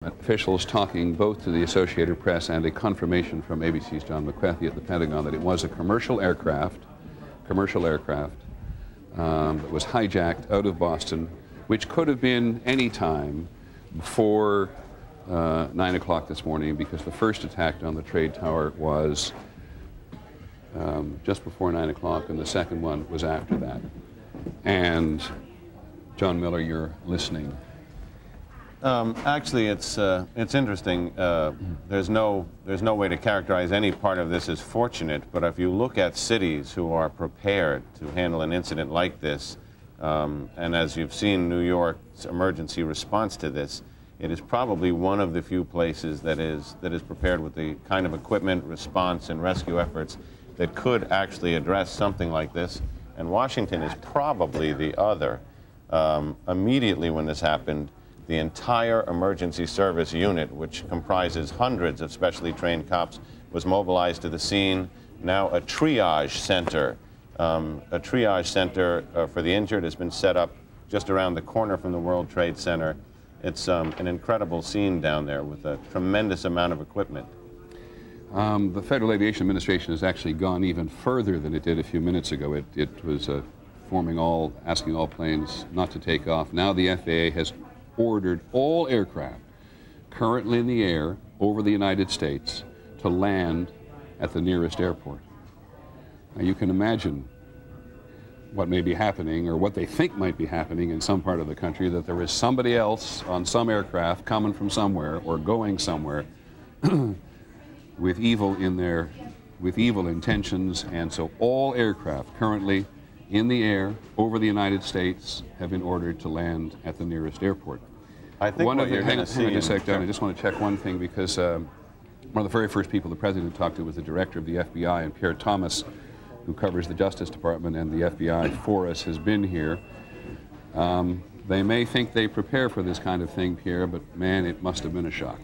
Officials talking both to the Associated Press and a confirmation from ABC's John McCarthy at the Pentagon that it was a commercial aircraft that was hijacked out of Boston, which could have been any time before 9 o'clock this morning, because the first attack on the trade tower was just before 9 o'clock, and the second one was after that. And John Miller, you're listening. Actually, it's interesting. There's no way to characterize any part of this as fortunate, but if you look at cities who are prepared to handle an incident like this, and as you've seen New York's emergency response to this, it is probably one of the few places that is prepared with the kind of equipment, response, and rescue efforts that could actually address something like this. And Washington is probably the other. Immediately when this happened, the entire emergency service unit, which comprises hundreds of specially trained cops, was mobilized to the scene. Now a triage center for the injured has been set up just around the corner from the World Trade Center. It's an incredible scene down there with a tremendous amount of equipment. The Federal Aviation Administration has actually gone even further than it did a few minutes ago. It was asking all planes not to take off. Now the FAA has ordered all aircraft currently in the air over the United States to land at the nearest airport. Now you can imagine what may be happening, or what they think might be happening in some part of the country, that there is somebody else on some aircraft coming from somewhere or going somewhere with evil intentions, and so all aircraft currently in the air over the United States have been ordered to land at the nearest airport. I think what you're going to see... Hang on just a sec, Don. I just want to check one thing, because one of the very first people the President talked to was the Director of the FBI, and Pierre Thomas, who covers the Justice Department and the FBI for us, has been here. They may think they prepare for this kind of thing, Pierre, but man, it must have been a shock.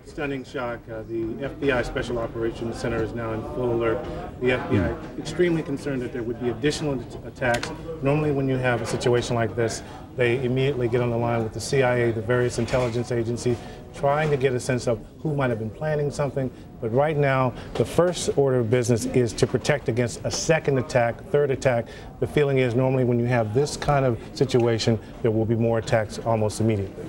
Stunning shock. The FBI Special Operations Center is now in full alert. The FBI extremely concerned that there would be additional attacks. Normally when you have a situation like this, they immediately get on the line with the CIA, the various intelligence agencies, trying to get a sense of who might have been planning something. But right now, the first order of business is to protect against a second attack, third attack. The feeling is normally when you have this kind of situation, there will be more attacks almost immediately.